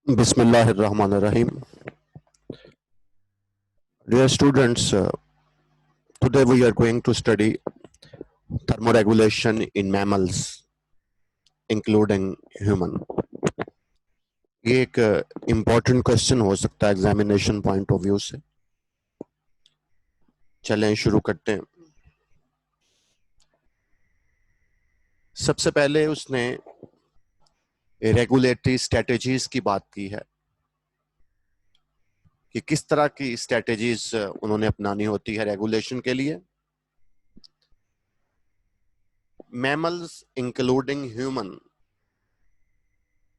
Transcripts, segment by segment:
Bismillahirrahmanirrahim. Dear students, today we are going to study thermoregulation in mammals, including human. ये एक important question हो सकता है examination point of view से. चलें शुरू करते हैं. सबसे पहले उसने रेगुलेटरी स्ट्रेटजीज की बात की है कि किस तरह की स्ट्रेटजीज उन्होंने अपनानी होती है रेगुलेशन के लिए. Mammals including human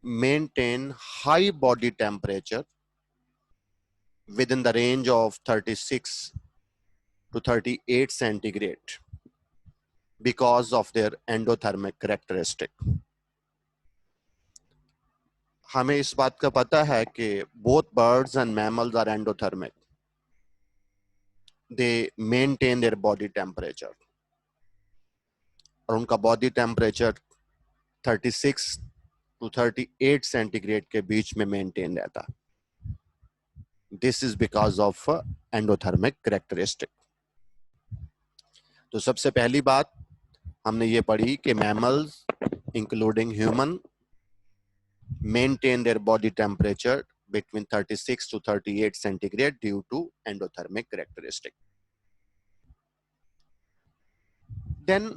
maintain high body temperature within the range of 36 to 38 centigrade because of their endothermic characteristic. हमें इस बात का पता है कि both birds and mammals are endothermic. They maintain their body temperature. और उनका body temperature 36 to 38 centigrade के बीच में maintain रहता है. This is because of endothermic characteristic. तो सबसे पहली बात हमने ये पढ़ी कि mammals including human maintain their body temperature between 36 to 38 centigrade due to endothermic characteristic. Then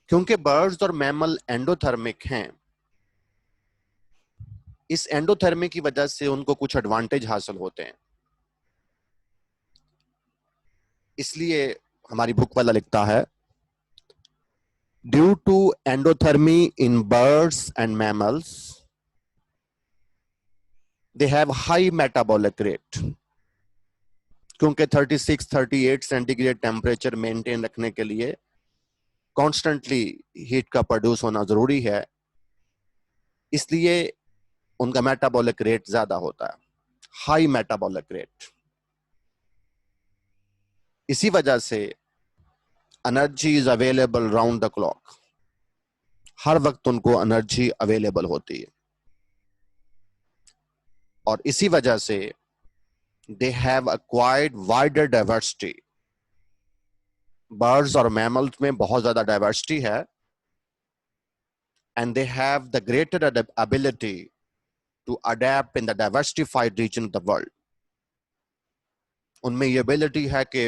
क्योंकि birds और mammal endothermic हैं, इस endothermic की वजह से उनको कुछ advantage हासिल होते हैं. इसलिए हमारी बुक वाला लिखता है due to endothermy in birds and mammals they have high metabolic rate. क्योंकि 36-38 सेंटीग्रेड टेम्परेचर मेंटेन रखने के लिए कॉन्स्टेंटली हीट का प्रोड्यूस होना जरूरी है, इसलिए उनका मेटाबॉलिक रेट ज्यादा होता है, हाई मेटाबॉलिक रेट. इसी वजह से energy is available round the clock. हर वक्त उनको एनर्जी अवेलेबल होती है और इसी वजह से they have acquired wider diversity. Birds और मैमल्स में बहुत ज्यादा डाइवर्सिटी है and they have the greater ability to adapt in the diversified region of the world. उनमें ये ability है कि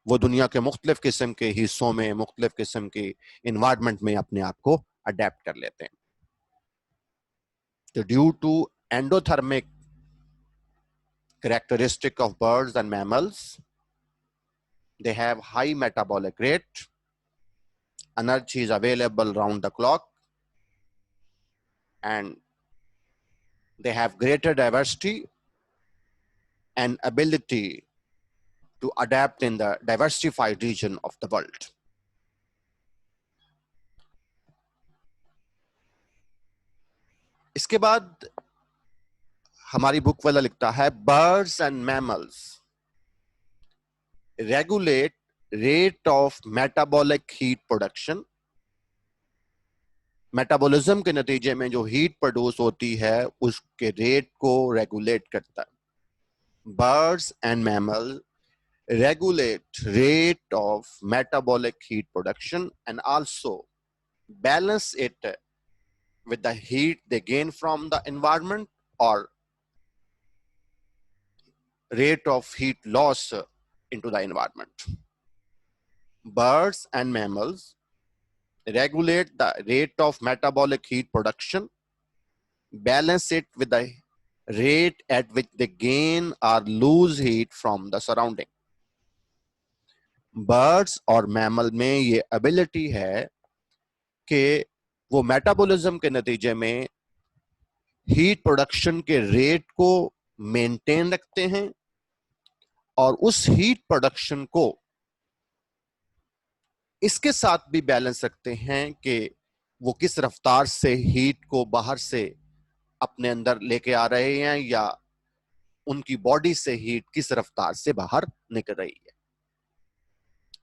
वो दुनिया के मुख्तलिफ किस्म के हिस्सों में मुख्तलिफ किस्म की environment में अपने आप को adapt कर लेते हैं. तो due to endothermic characteristic of birds and mammals, they have high metabolic rate, energy is available round the clock, and they have greater diversity and ability to adapt in the diversified region of the world. इसके बाद हमारी book वाला लिखता है birds and mammals regulate rate of metabolic heat production. Metabolism के नतीजे में जो हीट प्रोड्यूस होती है उसके रेट को रेगुलेट करता है. Birds and mammals regulate rate of metabolic heat production and also balance it with the heat they gain from the environment or rate of heat loss into the environment. Birds and mammals regulate the rate of metabolic heat production, balance it with the rate at which they gain or lose heat from the surrounding. Birds और mammal में ये ability है कि वो metabolism के नतीजे में heat production के रेट को मेंटेन रखते हैं और उस हीट प्रोडक्शन को इसके साथ भी बैलेंस रखते हैं कि वो किस रफ्तार से हीट को बाहर से अपने अंदर लेके आ रहे हैं या उनकी बॉडी से हीट किस रफ्तार से बाहर निकल रही है.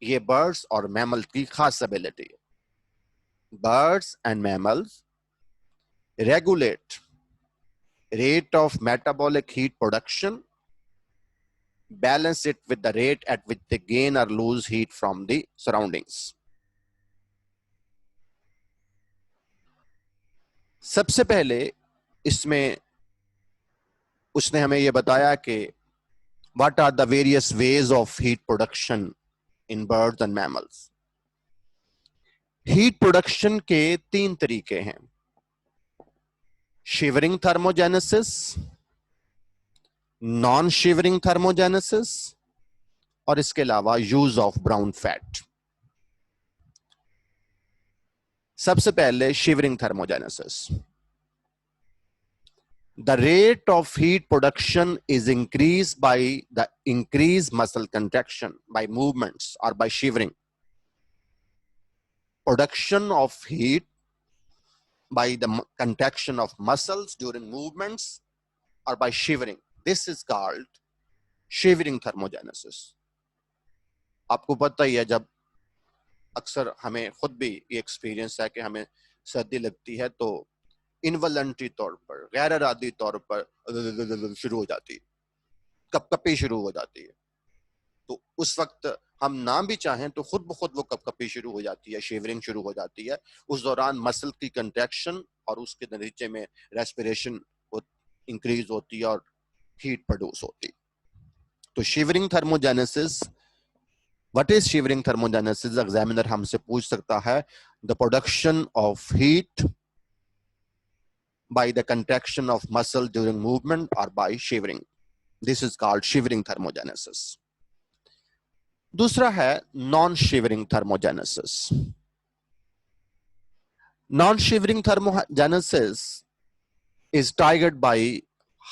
ये बर्ड्स और मैमल की खास एबिलिटी है. Birds and mammals regulate rate of metabolic heat production, balance it with the rate at which they gain or lose heat from the surroundings. सबसे पहले इसमें उसने हमें यह बताया कि what are the various ways of heat production in birds and mammals. Heat production के 3 तरीके हैं, shivering thermogenesis, non shivering thermogenesis और इसके अलावा यूज ऑफ ब्राउन फैट. सबसे पहले shivering thermogenesis. The rate of heat production is increased by the increased muscle contraction by movements or by shivering. Production of heat by the contraction of muscles during movements or by shivering. This is called shivering thermogenesis. आपको पता ही है, जब अक्सर हमें खुद भी ये experience है कि हमें सर्दी लगती है तो इनवॉलंटरी तौर पर, गैर इरादी तौर पर शुरू हो जाती है, कपकपी शुरू हो जाती है. तो उस वक्त हम ना भी चाहें तो खुद ब खुद वो कपकपी शुरू हो जाती है, शेवरिंग शुरू हो जाती है. उस दौरान मसल की कंट्रैक्शन और उसके नतीजे में रेस्पिरेशन इंक्रीज होती है और हीट प्रोड्यूस होती है. तो shivering thermogenesis, what is shivering thermogenesis? Examiner हमसे पूछ सकता है, the production of heat by the contraction of muscle during movement or by shivering. This is called shivering thermogenesis. दूसरा है non shivering thermogenesis. Non shivering thermogenesis is triggered by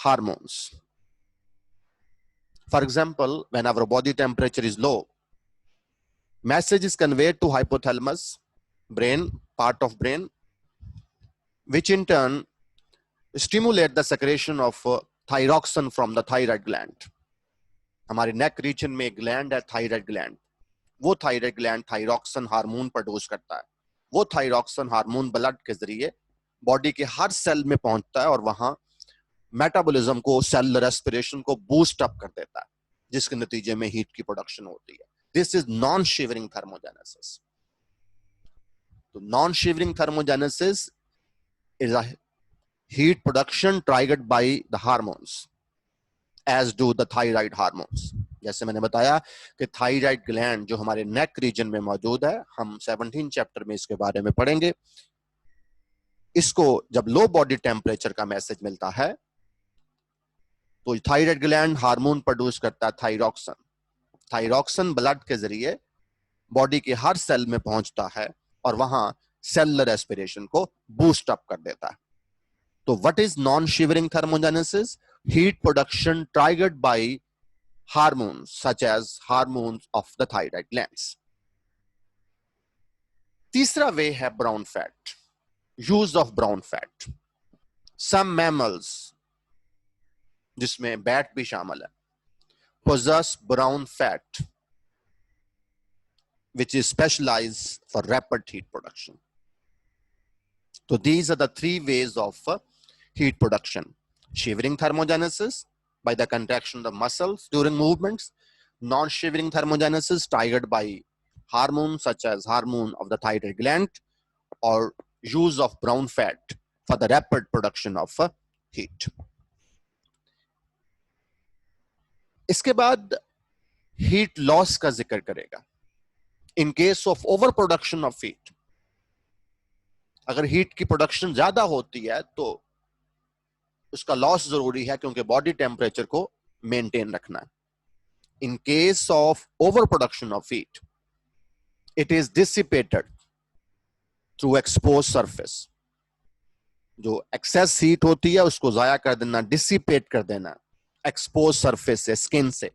hormones. For example, when our body temperature is low, message is conveyed to hypothalamus, brain, part of brain, which in turn stimulate the secretion of thyroxine from the thyroid gland. हमारे neck region में एक gland है, thyroid gland. वो thyroid gland thyroxine hormone produce करता है. वो thyroxine hormone blood के जरिए बॉडी के हर सेल में पहुंचता है और वहां मेटाबॉलिज्म को, सेल रेस्पिरेशन को बूस्ट अप कर देता है, जिसके नतीजे में हीट की प्रोडक्शन होती है. This is non shivering thermogenesis. तो non shivering thermogenesis is a heat production triggered by the hormones, as do the thyroid hormones. जैसे मैंने बताया कि थायराइड ग्लैंड जो हमारे नेक रीजन में मौजूद है, हम 17 चैप्टर में इसके बारे में पढ़ेंगे. इसको जब लो बॉडी टेम्परेचर का मैसेज मिलता है तो थायराइड ग्लैंड हार्मोन प्रोड्यूस करता है थायरोक्सिन. थायरोक्सिन ब्लड के जरिए बॉडी के हर सेल में पहुंचता है और वहां सेलुलर रेस्पिरेशन को बूस्ट अप कर देता है. So what is non-shivering thermogenesis? Heat production triggered by hormones such as hormones of the thyroid glands. तीसरा वे है brown fat. Use of brown fat. Some mammals, जिसमें बैट भी शामिल है, possess brown fat which is specialized for rapid heat production. So these are the 3 ways of heat production. Shivering thermogenesis by the contraction of the muscles during movements. Non-shivering thermogenesis triggered by hormones such as hormone of the thyroid gland, or use of brown fat for the rapid production of heat. इसके बाद heat loss का जिक्र करेगा. In case of overproduction of heat, अगर heat की production ज्यादा होती है तो उसका लॉस जरूरी है, क्योंकि बॉडी टेम्परेचर को मेंटेन रखना है. In case of over production of heat, it is dissipated through expose surface. जो एक्सेस हीट होती है उसको जाया कर देना, डिसिपेट कर देना एक्सपोज सरफेस से, स्किन से.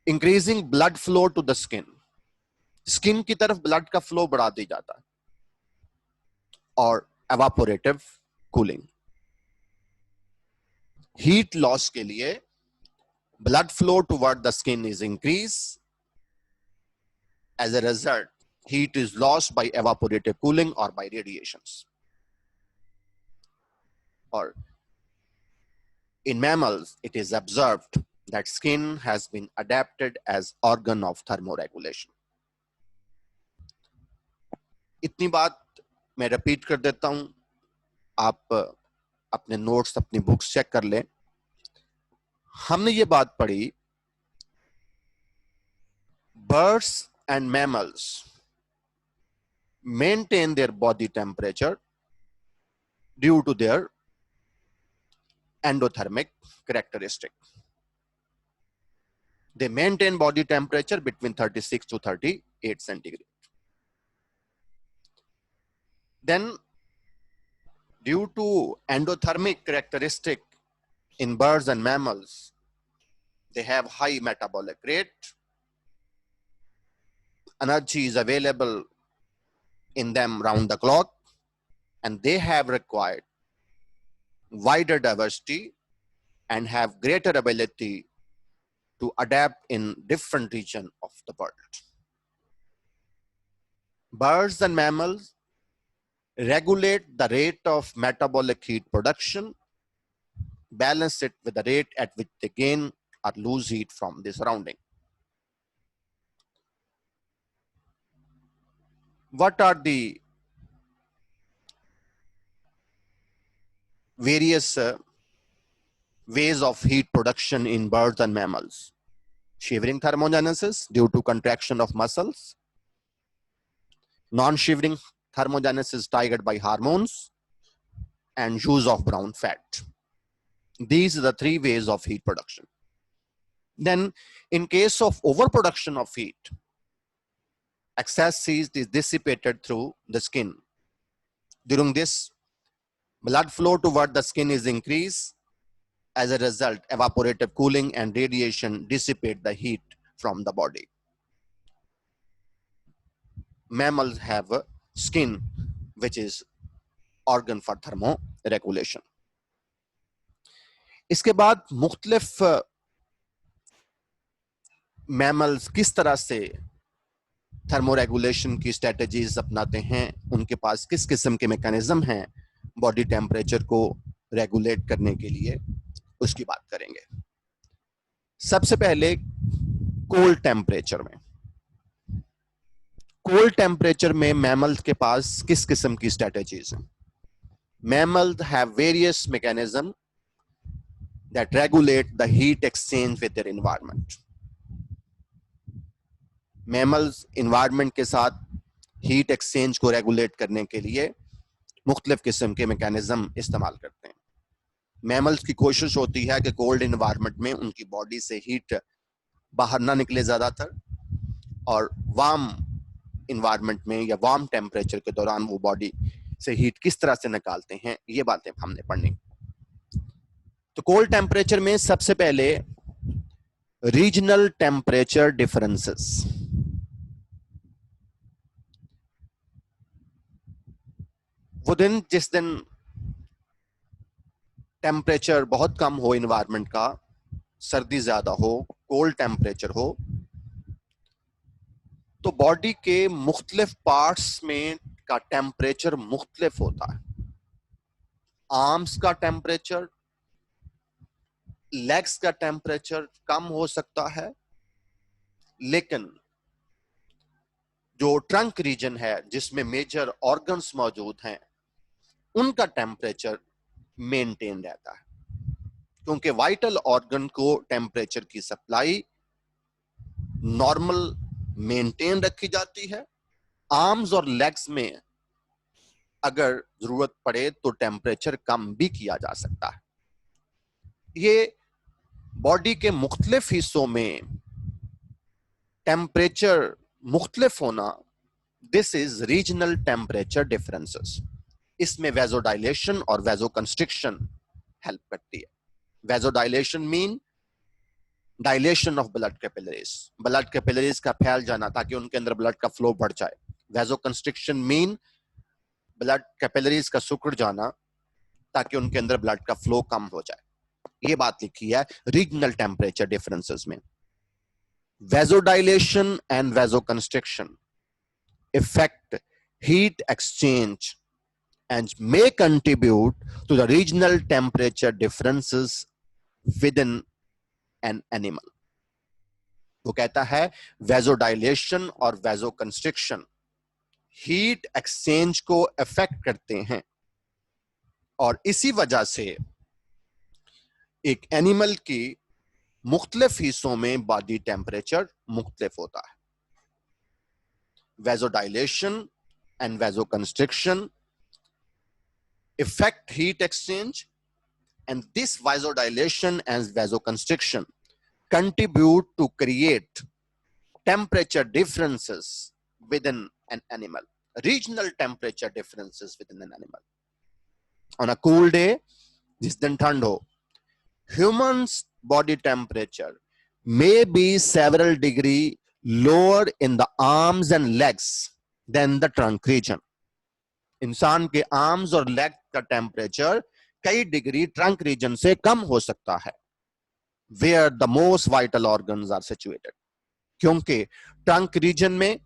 Increasing blood flow to the skin. Skin की तरफ ब्लड का फ्लो बढ़ा दी जाता है. और evaporative cooling. Heat loss के लिए blood flow toward the skin is increased. As a result, heat is lost by evaporative cooling or by radiations. or in mammals, it is observed that skin has been adapted as organ of thermoregulation. इतनी बात मैं repeat कर देता हूं, आप अपने notes, अपनी books check कर लें. हमने ये बात पढ़ी, birds and mammals maintain their body temperature due to their endothermic characteristic. They maintain body temperature between 36 to 38 centigrade. Then, due to endothermic characteristic in birds and mammals, they have high metabolic rate. Energy is available in them round the clock, and they have required wider diversity and have greater ability to adapt in different regions of the world. Birds and mammals regulate the rate of metabolic heat production, balance it with the rate at which they gain or lose heat from the surrounding. What are the various ways of heat production in birds and mammals? Shivering thermogenesis due to contraction of muscles, non-shivering thermogenesis triggered by hormones, and use of brown fat. These are the three ways of heat production. Then, in case of overproduction of heat, excess heat is dissipated through the skin. During this, blood flow toward the skin is increased. As a result, evaporative cooling and radiation dissipate the heat from the body. Mammals have a skin which is organ for thermoregulation. इसके बाद मुख्तलिफ mammals किस तरह से thermoregulation की strategies अपनाते हैं, उनके पास किस किस्म के मैकेनिज्म हैं बॉडी टेम्परेचर को रेगुलेट करने के लिए, उसकी बात करेंगे. सबसे पहले कोल्ड टेम्परेचर में. कोल्ड टेम्परेचर में मैमल्स के पास किस किस्म की स्ट्रेटजीज हैं? Mammals have various mechanisms that regulate the heat exchange with their environment. Mammals environment के साथ heat exchange को regulate करने के लिए मुख्तलिफ किस्म के mechanism इस्तेमाल करते हैं. Mammals की कोशिश होती है कि cold environment में उनकी body से heat बाहर ना निकले ज़्यादातर, और warm environment में या warm temperature के दौरान वो body से हीट किस तरह से निकालते हैं, ये बातें हमने पढ़नी. तो कोल्ड टेम्परेचर में सबसे पहले रीजनल टेम्परेचर डिफरेंसेस. वो दिन जिस दिन टेम्परेचर बहुत कम हो इन्वायरमेंट का, सर्दी ज्यादा हो, कोल्ड टेम्परेचर हो, तो बॉडी के मुख्तलिफ पार्ट्स में का टेम्परेचर मुख्तलिफ होता है. आर्म्स का टेम्परेचर, लेग्स का टेम्परेचर कम हो सकता है, लेकिन जो ट्रंक रीजन है जिसमें मेजर ऑर्गन्स मौजूद हैं, उनका टेम्परेचर मेंटेन रहता है, क्योंकि वाइटल ऑर्गन को टेम्परेचर की सप्लाई नॉर्मल मेंटेन रखी जाती है. आर्म्स और लेग्स में अगर जरूरत पड़े तो टेम्परेचर कम भी किया जा सकता है. ये बॉडी के मुख्तलिफ हिस्सों में टेम्परेचर मुख्तलिफ होना, this is regional temperature differences. इसमें वेजोडाइलेशन और वेजोकंस्ट्रिक्शन हेल्प करती है. Vasodilation mean dilation of blood capillaries, blood capillaries का फैल जाना ताकि उनके अंदर ब्लड का फ्लो बढ़ जाए. वेजोकंस्ट्रिक्शन मीन ब्लड कैपिलरीज का सिकुड़ जाना ताकि उनके अंदर ब्लड का फ्लो कम हो जाए. ये बात लिखी है रीजनल टेम्परेचर डिफरेंसेस में. Vasodilation and वेजोकंस्ट्रिक्शन effect heat exchange and may contribute to the regional temperature differences within an animal. वो कहता है वेजोडाइलेशन और वेजोकंस्ट्रिक्शन हीट एक्सचेंज को अफेक्ट करते हैं और इसी वजह से एक एनिमल की मुख्तलिफ हिस्सों में बॉडी टेम्परेचर मुख्तलिफ होता है. Vasodilation and वेजोकंस्ट्रिक्शन affect heat exchange, and this vasodilation and vasoconstriction contribute to create temperature differences within an animal, regional temperature differences within an animal. On a cool day, जिस दिन ठंड हो, humans body temperature may be several degree lower in the arms and legs than the trunk region. इंसान के arms और leg का temperature कई degree trunk reason से कम हो सकता है, where the most vital organs are situated, क्योंकि ट्रंक रीजन में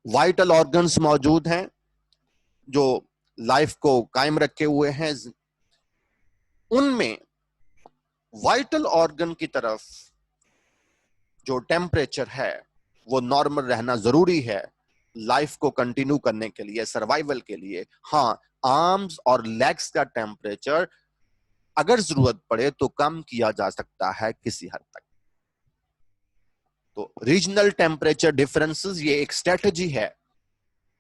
वाइटल ऑर्गन्स मौजूद हैं जो लाइफ को कायम रखे हुए हैं. उनमें वाइटल ऑर्गन की तरफ जो टेम्परेचर है वो नॉर्मल रहना जरूरी है लाइफ को कंटिन्यू करने के लिए, सर्वाइवल के लिए. हाँ, आर्म्स और लेग्स का टेम्परेचर अगर जरूरत पड़े तो कम किया जा सकता है किसी हद तक. तो रीजनल टेम्परेचर डिफरेंसेस ये एक स्ट्रेटजी है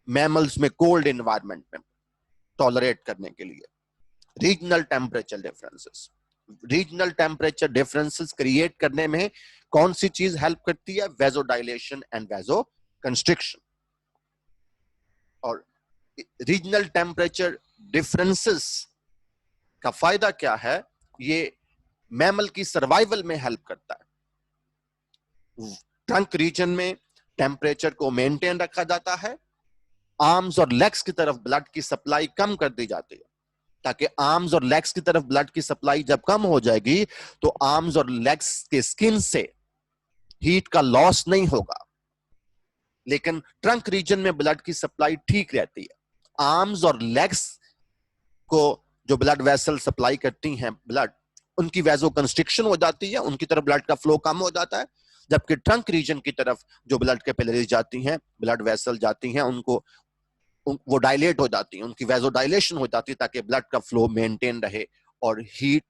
मैमल्स में कोल्ड एनवायरनमेंट में टॉलरेट करने के लिए. Regional temperature differences, regional temperature differences create करने में कौन सी चीज हेल्प करती है? Vasodilation and vasoconstriction. और रीजनल टेम्परेचर डिफरेंसेस का फायदा क्या है? ये मैमल की सर्वाइवल में हेल्प करता है. ट्रंक रीजन में टेम्परेचर को मेंटेन रखा जाता है, आर्म्स और लेग्स की तरफ ब्लड की सप्लाई कम कर दी जाती है, ताकि आर्म्स और लेग्स की तरफ ब्लड की सप्लाई जब कम हो जाएगी तो आर्म्स और लेग्स के स्किन से हीट का लॉस नहीं होगा. लेकिन ट्रंक रीजन में ब्लड की सप्लाई ठीक रहती है. आर्म्स और लेग्स को जो ब्लड वेसल सप्लाई करती हैं ब्लड, उनकी वेजो कंस्ट्रिक्शन हो जाती है, उनकी तरफ ब्लड का फ्लो कम हो जाता है. जबकि ट्रंक रीजन की तरफ जो ब्लड कैपिलरीज जाती हैं, ब्लड वेसल जाती हैं, उनको वो डायलेट हो जाती हैं, उनकी वेजो डायलेशन हो जाती है ताकि ब्लड का फ्लो मेंटेन रहे और हीट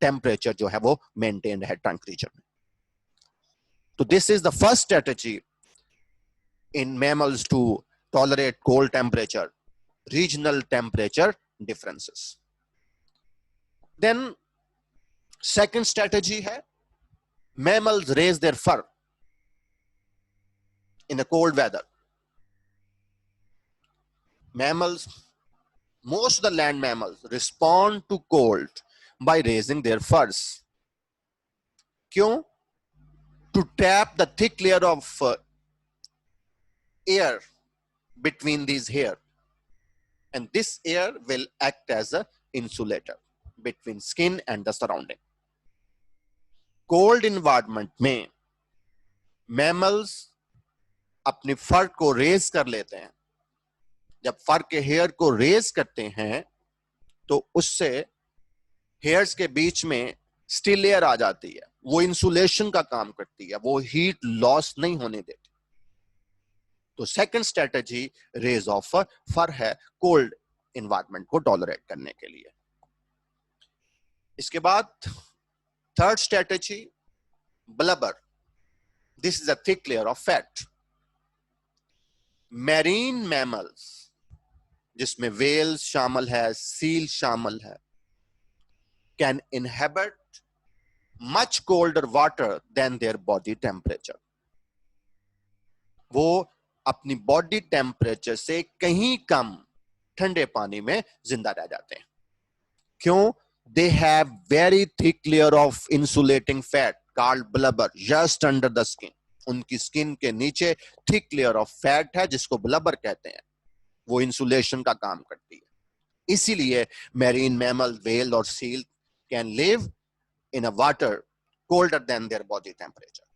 टेम्परेचर जो है वो मेंटेन रहे ट्रंक रीजन में. तो this is the first strategy in mammals to tolerate cold temperature, regional temperature differences. Then second strategy hai, mammals raise their fur in a cold weather. Mammals, most of the land mammals respond to cold by raising their furs. Kyun? To tap the thick layer of air between these hair, and this air will act as a insulator between skin and the surrounding. Cold environment में mammals अपनी फर को raise कर लेते हैं. जब फर के hair को raise करते हैं तो उससे हेयर्स के बीच में स्टिल लेयर आ जाती है, वो इंसुलेशन का काम करती है, वो हीट लॉस नहीं होने देती. तो सेकंड स्ट्रेटजी रेज ऑफ फर है कोल्ड एनवायरनमेंट को टॉलरेट करने के लिए. इसके बाद third strategy blubber. This is a thick layer of fat. Marine mammals जिसमें वेल्स शामिल है, सील शामिल है, can inhabit much colder water than their body temperature. वो अपनी बॉडी टेम्परेचर से कहीं कम ठंडे पानी में जिंदा रह जाते हैं. क्यों? They have very thick layer of insulating fat called blubber just under the skin. उनकी स्किन के नीचे थिक लेयर ऑफ फैट है जिसको ब्लबर कहते हैं, वो इंसुलेशन का काम करती है. इसीलिए मैरीन मैमल, वेल और seal can live in a water colder than their body temperature.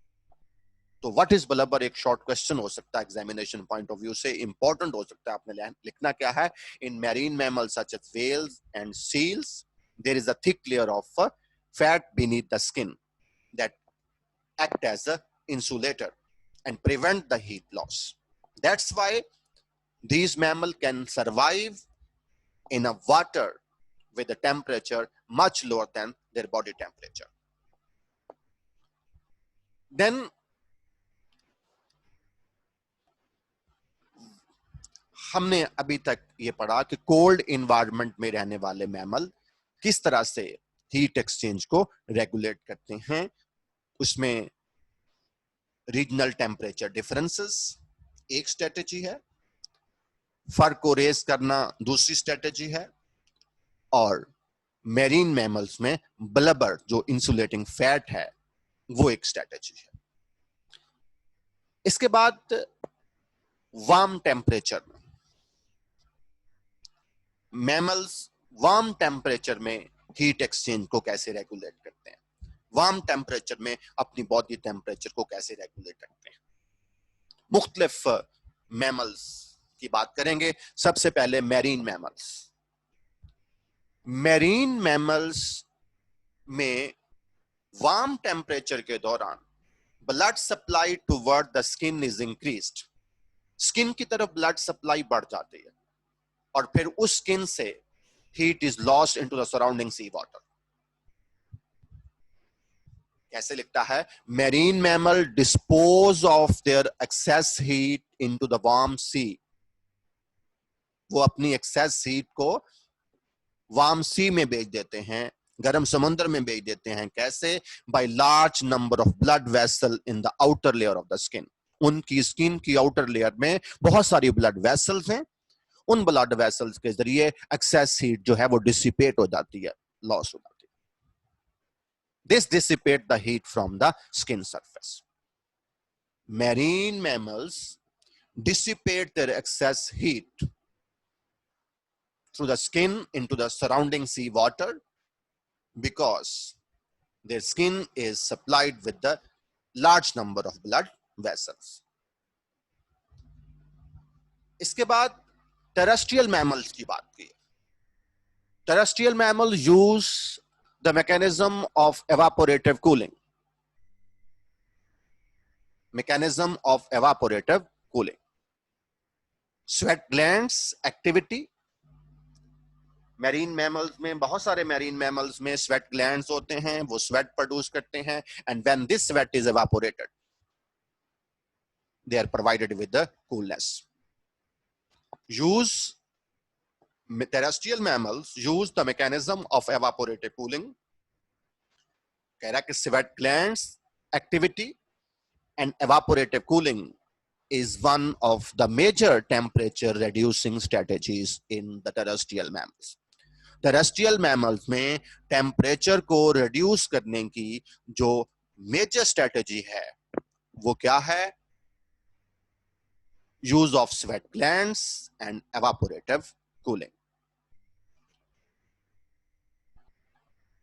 तो व्हाट इज ब्लबर एक शॉर्ट क्वेश्चन हो सकता है एग्जामिनेशन पॉइंट ऑफ व्यू से, इंपॉर्टेंट हो सकता है। आपने लिखना क्या है, in marine mammals such as whales and seals there is a thick layer of fat beneath the skin that act as a insulator and prevent the heat loss. That's why these mammals can survive in a water with a temperature much lower than their body temperature. Then हमने अभी तक ये पढ़ा कि cold environment में रहने वाले mammal किस तरह से हीट एक्सचेंज को रेगुलेट करते हैं। उसमें रीजनल टेम्परेचर डिफरेंसेस एक स्ट्रेटेजी है, फर को रेज करना दूसरी स्ट्रेटेजी है, और मेरीन मैमल्स में ब्लबर जो इंसुलेटिंग फैट है वो एक स्ट्रेटेजी है। इसके बाद वार्म टेम्परेचर में मैमल्स वार्म टेम्परेचर में हीट एक्सचेंज को कैसे रेगुलेट करते हैं, वार्म टेम्परेचर में अपनी बॉडी टेम्परेचर को कैसे रेगुलेट करते हैं। मुख्तलिफ मैमल्स की बात करेंगे। सबसे पहले मैरीन मैमल्स। मैरीन मैमल्स में वार्म टेम्परेचर के दौरान blood supply toward the skin is increased. Skin की तरफ ब्लड सप्लाई बढ़ जाती है और फिर उस स्किन से heat is lost into the surrounding sea water. कैसे लिखता है, marine mammal dispose of their excess heat into the warm sea. वो अपनी एक्सेस हीट को वार्म सी में भेज देते हैं, गर्म समुद्र में भेज देते हैं। कैसे? By large number of blood vessel in the outer layer of the skin. उनकी स्किन की आउटर लेयर में बहुत सारी ब्लड वेसल्स हैं। उन ब्लड वेसल्स के जरिए एक्सेस हीट जो है वो डिसिपेट हो जाती है, लॉस हो जाती है। This dissipate the heat from the skin surface. Marine mammals dissipate their excess heat through the skin into the surrounding sea water because their skin is supplied with the large number of blood vessels. इसके बाद terrestrial mammals की बात की। Terrestrial mammal use the mechanism of evaporative cooling. Mechanism of evaporative cooling, sweat glands activity. Marine mammals में, बहुत सारे marine mammals में sweat glands होते हैं, वो स्वेट प्रोड्यूस करते हैं, and when this sweat is evaporated they are provided with the coolness. Use terrestrial mammals use the mechanism of evaporative cooling। कह रहा है कि sweat glands activity and evaporative cooling is one of the major temperature reducing strategies in the terrestrial mammals। Terrestrial mammals में temperature को reduce करने की जो major strategy है वो क्या है? Use of sweat glands and evaporative cooling.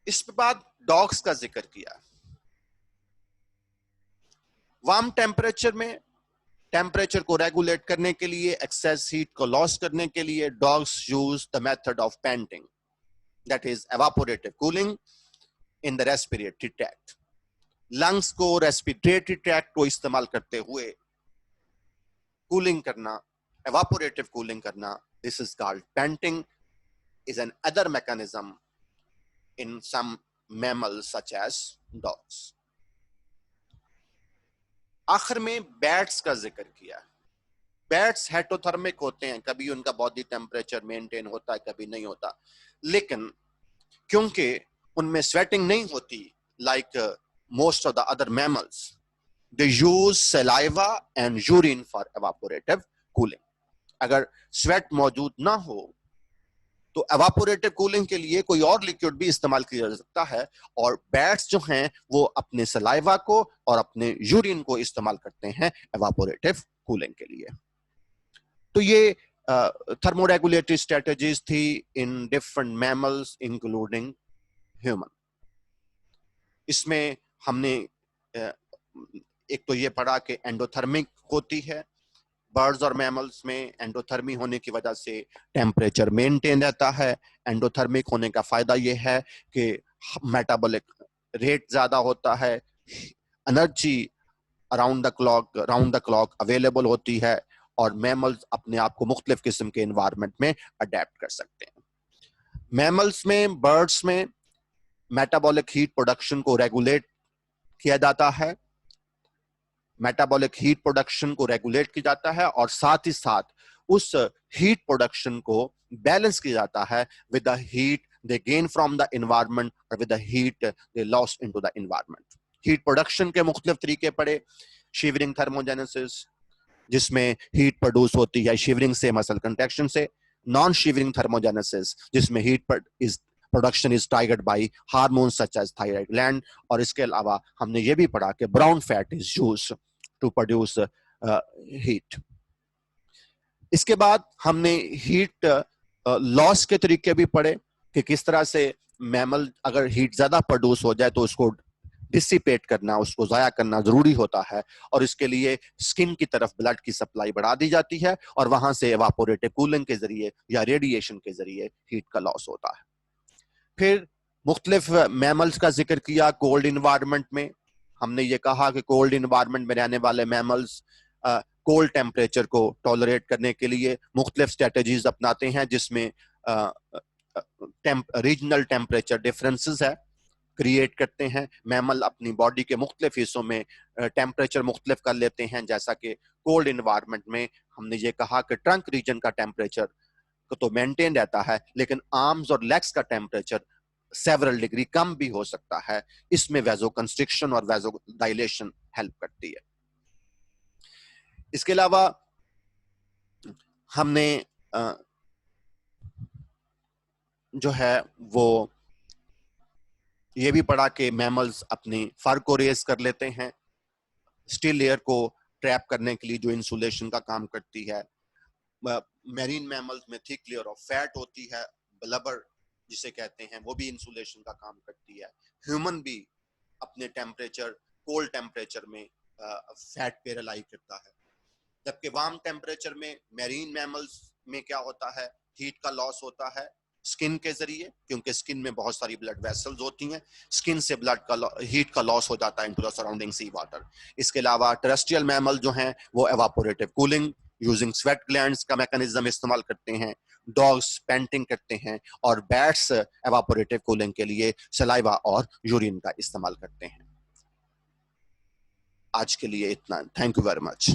इसके बाद डॉग्स का जिक्र किया। वार्म टेम्परेचर में टेम्परेचर को रेगुलेट करने के लिए, एक्सेस हीट को लॉस करने के लिए dogs use the method of panting, that is evaporative cooling in the respiratory tract. Lungs को, रेस्पिरेटरी ट्रैक्ट को इस्तेमाल करते हुए कूलिंग करना, एवापोरेटिव कूलिंग करना, this is called panting, is another mechanism in some mammals such as dogs। आखिर में bats का जिक्र किया। बैट्स हेटोथर्मिक होते हैं, कभी उनका बॉडी टेम्परेचर मेंटेन होता है, कभी नहीं होता, लेकिन क्योंकि उनमें स्वेटिंग नहीं होती like most of the other mammals, they use saliva and urine for evaporative cooling. अगर स्वेट मौजूद ना हो तो एवापोरेटिव कूलिंग के लिए कोई और लिक्विड भी इस्तेमाल किया जा सकता है, और बैट्स जो हैं वो अपने सलाइवा को और अपने यूरिन को इस्तेमाल करते हैं एवापोरेटिव कूलिंग के लिए। तो ये थर्मोरेगुलेटरी स्ट्रेटजीज थी in different mammals including human. इसमें हमने एक तो ये पढ़ा कि एंडोथर्मिक होती है, बर्ड्स और मैमल्स में एंडोथर्मी होने की वजह से टेम्परेचर मेंटेन रहता है। एंडोथर्मिक होने का फायदा ये है कि मेटाबॉलिक रेट ज्यादा होता है, energy round the clock available होती है, और मैमल्स अपने आप को मुख्तलिफ किस्म के इन्वायरमेंट में अडेप्ट कर सकते हैं। मैमल्स में, बर्ड्स में मेटाबॉलिक हीट प्रोडक्शन को रेगुलेट किया जाता है, मेटाबॉलिक हीट प्रोडक्शन को रेगुलेट किया जाता है, और साथ ही साथ उस हीट प्रोडक्शन को बैलेंस किया जाता है with the heat they gain from the environment और with the heat they lost into the environment. Heat production के मुख्तलिफ तरीके पड़े, शिवरिंग थर्मोजेनेसिस जिसमें हीट प्रोड्यूस होती है शिवरिंग से, मसल कंट्रैक्शन से, नॉन शिवरिंग थर्मोजेनेसिस जिसमें heat is production is triggered by hormones such as thyroid gland, और इसके अलावा हमने ये भी पढ़ा कि brown fat is used to produce heat. इसके बाद हमने हीट लॉस के तरीके भी पढ़े कि किस तरह से मैमल अगर हीट ज्यादा प्रोड्यूस हो जाए तो उसको डिसिपेट करना, उसको जाया करना जरूरी होता है, और इसके लिए स्किन की तरफ ब्लड की सप्लाई बढ़ा दी जाती है, और वहां से एवापोरेटिव कूलिंग के जरिए या रेडिएशन के जरिए हीट का लॉस होता है। फिर मुख्तलिफ मैमल्स का जिक्र किया। कोल्ड इन्वायरमेंट में हमने ये कहा कि कोल्ड इन्वायरमेंट में रहने वाले मैमल्स कोल्ड टेम्परेचर को टॉलरेट करने के लिए मुख्तलिफ स्ट्रेटजीज अपनाते हैं, जिसमें रीजनल टेम्परेचर डिफरेंसेस है क्रिएट करते हैं। मैमल अपनी बॉडी के मुख्तलिफ हिस्सों में टेम्परेचर मुख्तलिफ कर लेते हैं, जैसा कि कोल्ड इन्वायरमेंट में हमने ये कहा कि ट्रंक रीजन का टेम्परेचर तो मेंटेन रहता है, लेकिन आर्म्स और लेग्स का टेम्परेचर सेवरल डिग्री कम भी हो सकता है। इसमें वेजो कंस्ट्रिक्शन और वेजो डायलेशन हेल्प करती है। इसके अलावा हमने जो है वो ये भी पढ़ा कि मैमल्स अपनी फर को रेज कर लेते हैं, स्टिल एयर को ट्रैप करने के लिए जो इंसुलेशन का काम करती है। मैरीन मैमल्स में थिक लेयर ऑफ फैट होती है, ब्लबर जिसे कहते हैं, वो भी इंसुलेशन का काम करती है। ह्यूमन भी अपने टेम्परेचर, कोल्ड टेम्परेचर में फैट पे रिलाई करता है, जबकि वार्म टेम्परेचर में मैरीन मैमल्स में क्या होता है, हीट का लॉस होता है स्किन के जरिए, क्योंकि स्किन में बहुत सारी ब्लड वेसल्स होती हैं, स्किन से ब्लड का हीट का लॉस हो जाता है into the surrounding sea water. इसके अलावा टेरेस्ट्रियल मैमल जो हैं वो evaporative cooling using sweat glands का मैकेनिज्म इस्तेमाल करते हैं, डॉग्स पेंटिंग करते हैं, और बैट्स एवापोरेटिव कूलिंग के लिए सलाइवा और यूरिन का इस्तेमाल करते हैं। आज के लिए इतना, थैंक यू वेरी मच।